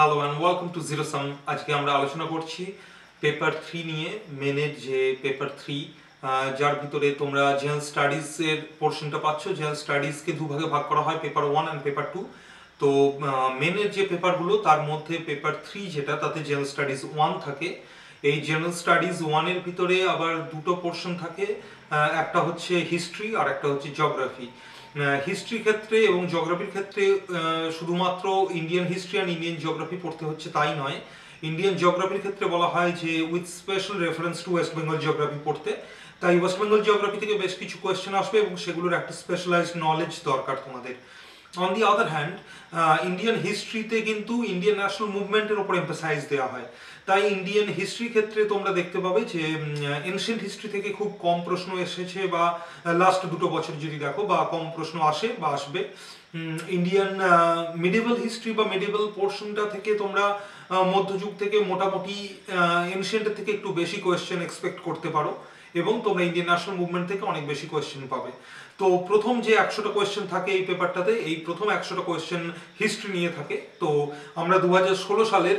Hello and welcome to zero sum. আজকে আমরা আলোচনা করছি পেপার 3 নিয়ে, মেনের যে পেপার 3, যার ভিতরে তোমরা জেনারেল স্টাডিজের পোর্শনটা পাচ্ছ। জেনারেল স্টাডিজকে দুভাগে ভাগ করা হয়, পেপার 1 অ্যান্ড পেপার 2। তো মেনের যে পেপারগুলো তার মধ্যে পেপার 3 যেটা, তাতে জেনারেল স্টাডিজ 1 থাকে। এই জেনারেল স্টাডিজ 1-এর ভিতরে আবার দুটো পোর্শন থাকে, একটা হচ্ছে হিস্ট্রি আর একটা হচ্ছে জিওগ্রাফি। হিস্ট্রি ক্ষেত্রে এবং জিওগ্রাফির ক্ষেত্রে শুধুমাত্র ইন্ডিয়ান হিস্ট্রি আর ইন্ডিয়ান জিওগ্রাফি পড়তে হচ্ছে তাই নয়। ইন্ডিয়ান জিওগ্রাফির ক্ষেত্রে বলা হয় যে with special reference to West Bengal geography পড়তে। তাই ওয়েস্ট বেঙ্গল জিওগ্রাফি থেকে বেশ কিছু কোয়েশ্চেন আসবে এবং সেগুলোর একটা স্পেশালাইজড নলেজ দরকার তোমাদের। On the other hand, Indian হিস্ট্রিতে কিন্তু ইন্ডিয়ান ন্যাশনাল মুভমেন্টের উপর এমফাসাইজ দেওয়া হয়। তাই ইন্ডিয়ান হিস্ট্রি ক্ষেত্রে তোমরা দেখতে পাবে যে এনশিয়েন্ট হিস্ট্রি থেকে খুব কম প্রশ্ন এসেছে, বা লাস্ট দুটো বছর যদি দেখো, বা কম প্রশ্ন আসে বা আসবে। ইন্ডিয়ান মিডিভেল হিস্ট্রি বা মিডিভেল পোর্শনটা থেকে তোমরা মধ্যযুগ থেকে মোটামুটি এনশিয়েন্টের থেকে একটু বেশি কোয়েশ্চেন এক্সপেক্ট করতে পারো, এবং তোমরা ইন্ডিয়ান ন্যাশনাল মুভমেন্ট থেকে অনেক বেশি কোয়েশ্চেন পাবে। তো প্রথম যে 100টা কোয়েশ্চেন থাকে এই পেপারটাতে, এই প্রথম 100টা কোয়েশ্চেন হিস্ট্রি নিয়ে থাকে। তো আমরা 2016 সালের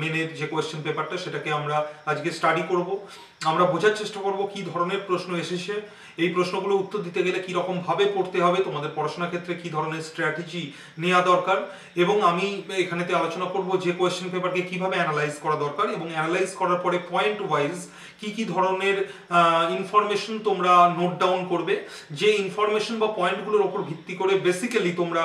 মেনের যে কোয়েশ্চেন পেপারটা, সেটাকে আমরা আজকে স্টাডি করব। আমরা বোঝার চেষ্টা করব কি ধরনের প্রশ্ন এসেছে, এই প্রশ্নগুলো উত্তর দিতে গেলে কীরকম ভাবে পড়তে হবে, তোমাদের পড়াশোনার ক্ষেত্রে কী ধরনের স্ট্র্যাটেজি নেওয়া দরকার, এবং আমি এখানেতে আলোচনা করব যে কোয়েশ্চেন পেপারকে কিভাবে অ্যানালাইজ করা দরকার, এবং অ্যানালাইজ করার পরে পয়েন্ট ওয়াইজ কি কি ধরনের ইনফরমেশন তোমরা নোট ডাউন করবে, যে ইনফরমেশন বা পয়েন্টগুলোর ওপর ভিত্তি করে বেসিক্যালি তোমরা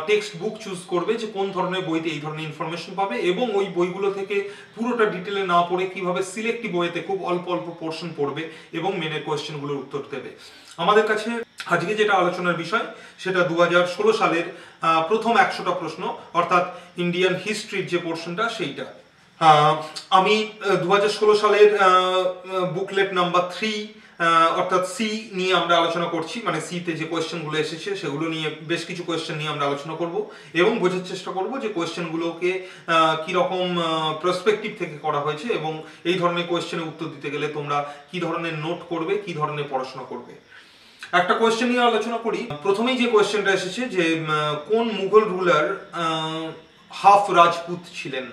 টেক্সট বুক চুজ করবে যে কোন ধরনের বইতে এই ধরনের ইনফরমেশন পাবে, এবং ওই বইগুলো থেকে পুরোটা ডিটেলে না পড়ে কিভাবে সিলেক্টিভ বইতে খুব অল্প অল্প পোর্শন পড়বে এবং মেনের কোয়েশ্চেনগুলোর উত্তর দেবে। আমাদের কাছে আজকে যেটা আলোচনার বিষয়, সেটা 2016 সালের প্রথম 100টা প্রশ্ন, অর্থাৎ ইন্ডিয়ান হিস্ট্রির যে পোর্শনটা সেইটা। আমি 2016 সালের বুকলেট নাম্বার 3 অর্থাৎ সি নিয়ে আমরা আলোচনা করছি, মানে সিতে যে কোয়েশ্চেনগুলো এসেছে সেগুলো নিয়ে বেশ কিছু কোয়েশ্চেন নিয়ে আমরা আলোচনা করব, এবং বোঝার চেষ্টা করব যে কোয়েশ্চেনগুলোকে কীরকম পার্সপেক্টিভ থেকে করা হয়েছে, এবং এই ধরনের কোয়েশ্চেনের উত্তর দিতে গেলে তোমরা কি ধরনের নোট করবে, কি ধরনের পড়াশোনা করবে। একটা কোয়েশ্চেন নিয়ে আলোচনা করি। প্রথমেই যে কোয়েশ্চেনটা এসেছে যে কোন মুঘল রুলার হাফ রাজপুত ছিলেন।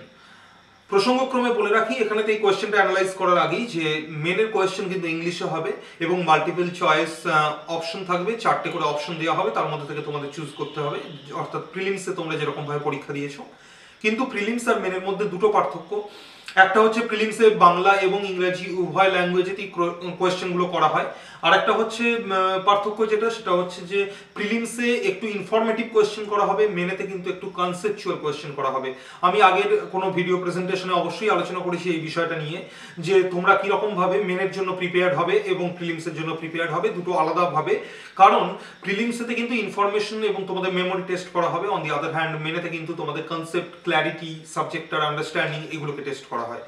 প্রসঙ্গক্রমে বলে রাখি এখানেতে এই কোয়েশ্চেনটা অ্যানালাইজ করার আগেই যে মেনের কোয়েশ্চেন কিন্তু ইংলিশে হবে, এবং মাল্টিপল চয়েস অপশন থাকবে, 4টে করে অপশন দেওয়া হবে, তার মধ্যে থেকে তোমাদের চুজ করতে হবে, অর্থাৎ প্রিলিমসে তোমরা যেরকম ভাবে পরীক্ষা দিয়েছো। কিন্তু প্রিলিমস আর মেনের মধ্যে দুটো পার্থক্য। একটা হচ্ছে প্রিলিমসে বাংলা এবং ইংরেজি উভয় ল্যাঙ্গুয়েজেতেই কোয়েশ্চেনগুলো করা হয়, আর একটা হচ্ছে পার্থক্য যেটা, সেটা হচ্ছে যে প্রিলিমসে একটু ইনফরমেটিভ কোয়েশ্চেন করা হবে, মেনেতে কিন্তু একটু কনসেপচুয়াল কোয়েশ্চেন করা হবে। আমি আগের কোনো ভিডিও প্রেজেন্টেশনে অবশ্যই আলোচনা করেছি এই বিষয়টা নিয়ে, যে তোমরা কীরকম ভাবে মেনের জন্য প্রিপেয়ার্ড হবে এবং প্রিলিমসের জন্য প্রিপেয়ার্ড হবে, দুটো আলাদাভাবে। কারণ প্রিলিমসেতে কিন্তু ইনফরমেশন এবং তোমাদের মেমোরি টেস্ট করা হবে, অন দি আদার হ্যান্ড মেনেতে কিন্তু তোমাদের কনসেপ্ট, ক্ল্যারিটি, সাবজেক্টার আন্ডারস্ট্যান্ডিং এগুলোকে টেস্ট করা হয়।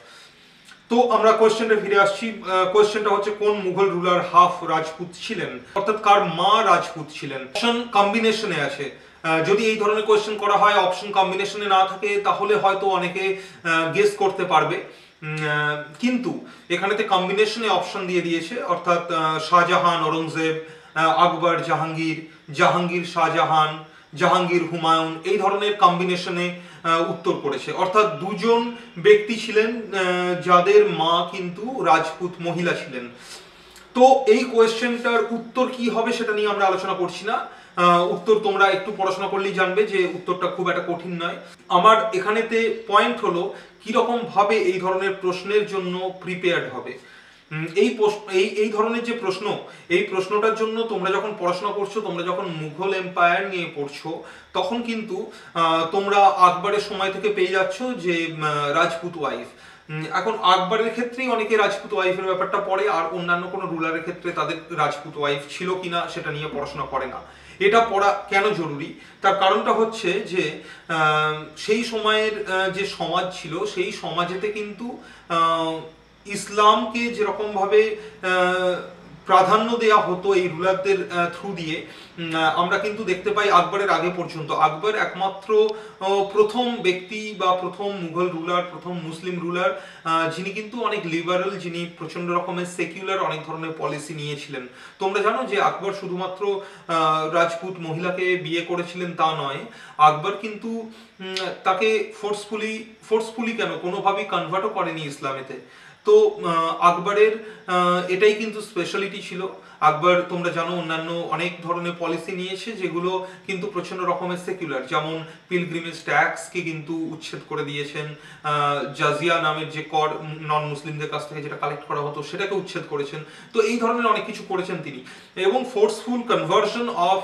তো আমরা কোয়েশ্চেনটা ফিরে আসছি। কোয়েশ্চেনটা হচ্ছে কোন মুঘল রুলার হাফ রাজপুত ছিলেন, অর্থাৎ কার মা রাজপুত ছিলেন। অপশন কম্বিনেশনে আছে। যদি এই ধরনের কোয়েশ্চেন করা হয়, অপশন কম্বিনেশনে না থাকে, তাহলে হয়তো অনেকে গেস করতে পারবে, কিন্তু এখানেতে কম্বিনেশনে অপশন দিয়ে দিয়েছে, অর্থাৎ শাহজাহান ঔরঙ্গজেব, আকবর জাহাঙ্গীর, জাহাঙ্গীর শাহজাহান, জাহাঙ্গীর হুমায়ুন, এই ধরনের কম্বিনেশনে উত্তর করেছে। অর্থাৎ দুজন ব্যক্তি ছিলেন যাদের মা কিন্তু রাজপুত মহিলা ছিলেন। তো এই কোয়েশ্চেনটার উত্তর কি হবে সেটা নিয়ে আমরা আলোচনা করছি না, উত্তর তোমরা একটু পড়াশোনা করলেই জানবে যে উত্তরটা খুব একটা কঠিন নয়। আমার এখানেতে পয়েন্ট হলো কিরকম ভাবে এই ধরনের প্রশ্নের জন্য প্রিপেয়ার্ড হবে। এই ধরনের যে প্রশ্ন, এই প্রশ্নটার জন্য তোমরা যখন পড়াশোনা করছো, তোমরা যখন মুঘল এম্পায়ার নিয়ে পড়ছো, তখন কিন্তু তোমরা আকবরের সময় থেকে পেয়ে যাচ্ছ যে রাজপুত ওয়াইফ। এখন আকবরের ক্ষেত্রেই অনেকে রাজপুত ওয়াইফের ব্যাপারটা পড়ে, আর অন্যান্য কোনো রুলারের ক্ষেত্রে তাদের রাজপুত ওয়াইফ ছিল কিনা সেটা নিয়ে পড়াশোনা করে না। এটা পড়া কেন জরুরি, তার কারণটা হচ্ছে যে সেই সময়ের যে সমাজ ছিল, সেই সমাজেতে কিন্তু ইসলামকে যেরকম ভাবে প্রাধান্য দেওয়া হতো এই রুলারদের থ্রু দিয়ে। আমরা কিন্তু দেখতে পাই আকবরের আগে পর্যন্ত আকবর একমাত্র প্রথম ব্যক্তি বা প্রথম মুঘল রুলার, প্রথম মুসলিম রুলার যিনি কিন্তু অনেক লিবারাল, যিনি প্রচন্ড রকমের সেকুলার অনেক ধরনের পলিসি নিয়েছিলেন। তোমরা জানো যে আকবর শুধুমাত্র রাজপুত মহিলাকে বিয়ে করেছিলেন তা নয়, আকবর কিন্তু তাকে ফোর্সফুলি কেন কোনোভাবেই কনভার্টও করেনি ইসলামেতে। তো আকবরের এটাই কিন্তু স্পেশালিটি ছিল। আকবর তোমরা জানো অন্যান্য অনেক ধরনের পলিসি নিয়েছে যেগুলো কিন্তু প্রচন্ড রকমের সেকুলার, যেমন পিলগ্রিমেজ ট্যাক্সকে কিন্তু উচ্ছেদ করে দিয়েছেন, জাজিয়া নামের যে কর নন মুসলিমদের কাছ থেকে যেটা কালেক্ট করা হতো সেটাকে উচ্ছেদ করেছেন। তো এই ধরনের অনেক কিছু করেছেন তিনি, এবং forceful conversion of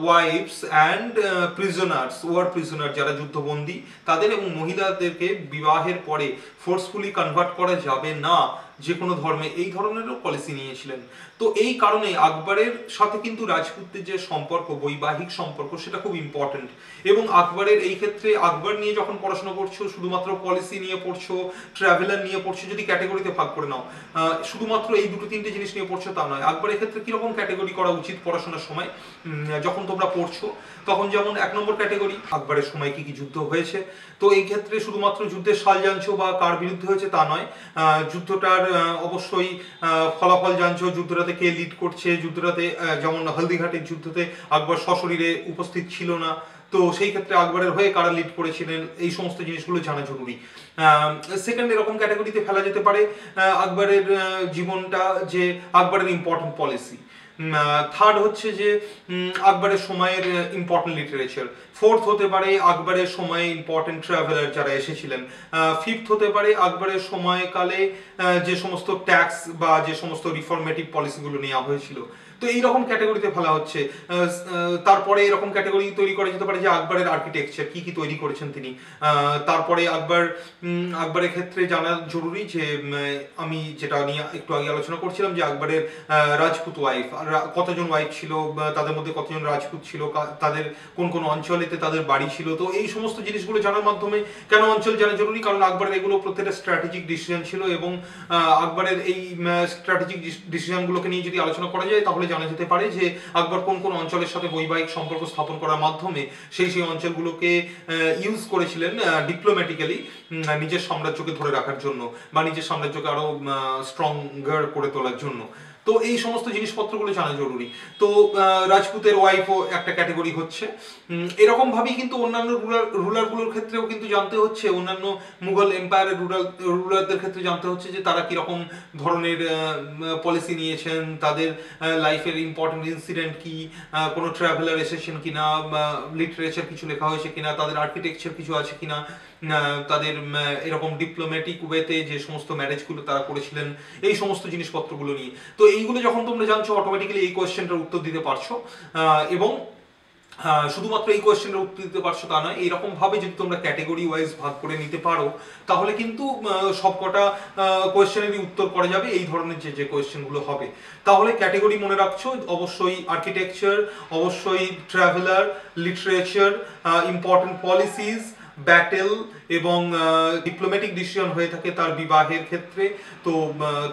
wives and prisoners, war prisoner যারা যুদ্ধবন্দী তাদের এবং মহিলাদেরকে বিবাহের পরে ফোর্সফুলি কনভার্ট করা যাবে না যে কোনো ধর্মে, এই ধরনেরও পলিসি নিয়েছিলেন। তো এই কারণে আকবরের সাথে কিন্তু রাজপুতদের যে সম্পর্ক, বৈবাহিক সম্পর্ক, সেটা খুব ইম্পর্টেন্ট। এবং আকবরের এই ক্ষেত্রে আকবর নিয়ে যখন পড়াশোনা করছো, শুধুমাত্র পলিসি নিয়ে পড়ছো, ট্রাভেলার নিয়ে পড়ছো, যদি ক্যাটেগরিতে ভাগ করে নাও, শুধুমাত্র এই দুটো তিনটে জিনিস নিয়ে পড়ছো তা নয়। আকবরের ক্ষেত্রে কিরকম ক্যাটেগরি করা উচিত পড়াশোনার সময় যখন তোমরা পড়ছো, তখন যেমন 1 নম্বর ক্যাটেগরি আকবরের সময় কি কি যুদ্ধ হয়েছে। তো এই ক্ষেত্রে শুধুমাত্র যুদ্ধের সাল জানছো বা কার বিরুদ্ধে হয়েছে তা নয়, যুদ্ধটার অবশ্যই ফলাফল জানছো, যুদ্ধটাতে কে লিড করছে। যুদ্ধটাতে যেমন হলদিঘাটের যুদ্ধতে আকবর সশরীরে উপস্থিত ছিল না, তো সেই ক্ষেত্রে আকবরের হয়ে কারা লিড করেছিলেন, এই সমস্ত জিনিসগুলো জানা জরুরি। সেকেন্ড এরকম ক্যাটাগরিতে ফেলা যেতে পারে আকবরের জীবনটা, যে আকবরের ইম্পর্টেন্ট পলিসি। থার্ড হচ্ছে যে আকবরের সময়ের ইম্পর্টেন্ট লিটারেচার। ফোর্থ হতে পারে আকবরের সময়ে ইম্পর্টেন্ট ট্রাভেলার যারা এসেছিলেন। ফিফথ হতে পারে আকবরের সময়কালে যে সমস্ত ট্যাক্স বা যে সমস্ত রিফর্মেটিভ পলিসিগুলো নেওয়া হয়েছিল। তো এইরকম ক্যাটাগরিতে ফেলা হচ্ছে। তারপরে এরকম ক্যাটাগরি তৈরি করা যেতে পারে যে আকবরের আর্কিটেকচার কি কি তৈরি করেছেন তিনি। তারপরে আকবরের ক্ষেত্রে জানা জরুরি যে আমি যেটা নিয়ে একটু আগে আলোচনা করছিলাম যে আকবরের রাজপুত ওয়াইফ, কতজন ওয়াইফ ছিল, তাদের মধ্যে কতজন রাজপুত ছিল, তাদের কোন কোন অঞ্চলেতে তাদের বাড়ি ছিল। তো এই সমস্ত জিনিসগুলো জানার মাধ্যমে, কেন অঞ্চল জানা জরুরি, কারণ আকবরের এগুলো প্রত্যেকটা স্ট্র্যাটেজিক ডিসিশন ছিল, এবং আকবরের এই স্ট্র্যাটেজিক ডিসিশনগুলোকে নিয়ে যদি আলোচনা করা যায় তাহলে জানা যেতে পারে যে আকবর কোন কোন অঞ্চলের সাথে বৈবাহিক সম্পর্ক স্থাপন করার মাধ্যমে সেই অঞ্চলগুলোকে ইউজ করেছিলেন ডিপ্লোম্যাটিক্যালি নিজের সাম্রাজ্যকে ধরে রাখার জন্য বা নিজের সাম্রাজ্যকে আরো স্ট্রঙ্গার করে তোলার জন্য। তো এই সমস্ত জিনিসপত্রগুলো জানা জরুরি। তো রাজপুতের ওয়াইফও একটা ক্যাটাগরি হচ্ছে। এরকম ভাবেই কিন্তু অন্যান্য রুলারগুলোর ক্ষেত্রেও কিন্তু জানতে হচ্ছে, অন্যান্য মুঘল এম্পায়ারের রুলারদের ক্ষেত্রে জানতে হচ্ছে যে তারা কিরকম ধরনের পলিসি নিয়েছেন, তাদের লাইফের ইম্পর্টেন্ট ইনসিডেন্ট কি, কোনো ট্রাভেলার এসেছেন কিনা, লিটারেচার কিছু লেখা হয়েছে কিনা, তাদের আর্কিটেকচার কিছু আছে কিনা, তাদের এরকম ডিপ্লোম্যাটিক ওয়েতে যে সমস্ত ম্যারেজগুলো তারা করেছিলেন, এই সমস্ত জিনিসপত্রগুলো নিয়ে। তো এইগুলো যখন তোমরা জানছো, অটোমেটিক্যালি এই কোয়েশ্চেনটার উত্তর দিতে পারছো। এবং শুধুমাত্র এই কোয়েশ্চেনের উত্তর দিতে পারছো তা নয়, এইরকম ভাবে যদি তোমরা ক্যাটেগরি ওয়াইজ ভাগ করে নিতে পারো তাহলে কিন্তু সবকটা কোয়েশ্চেনেরই উত্তর করা যাবে, এই ধরনের যে কোয়েশ্চেনগুলো হবে। তাহলে ক্যাটেগরি মনে রাখছো, অবশ্যই আর্কিটেকচার, অবশ্যই traveller, literature, important policies, battle, এবং ডিপ্লোম্যাটিক ডিসিশন হয়ে থাকে তার বিবাহের ক্ষেত্রে। তো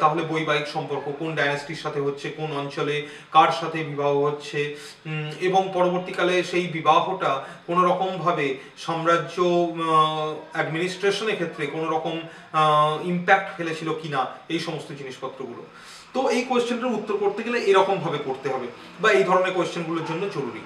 তাহলে বৈবাহিক সম্পর্ক কোন ডাইনাস্টির সাথে হচ্ছে, কোন অঞ্চলে কার সাথে বিবাহ হচ্ছে, এবং পরবর্তীকালে সেই বিবাহটা কোনো রকম ভাবে সাম্রাজ্য অ্যাডমিনিস্ট্রেশনের ক্ষেত্রে কোনো রকম ইম্প্যাক্ট ফেলেছিল কিনা, এই সমস্ত জিনিসপত্রগুলো। তো এই কোয়েশ্চেনটার উত্তর করতে গেলে এরকম ভাবে করতে হবে, বা এই ধরনের কোয়েশ্চেনগুলোর জন্য জরুরি।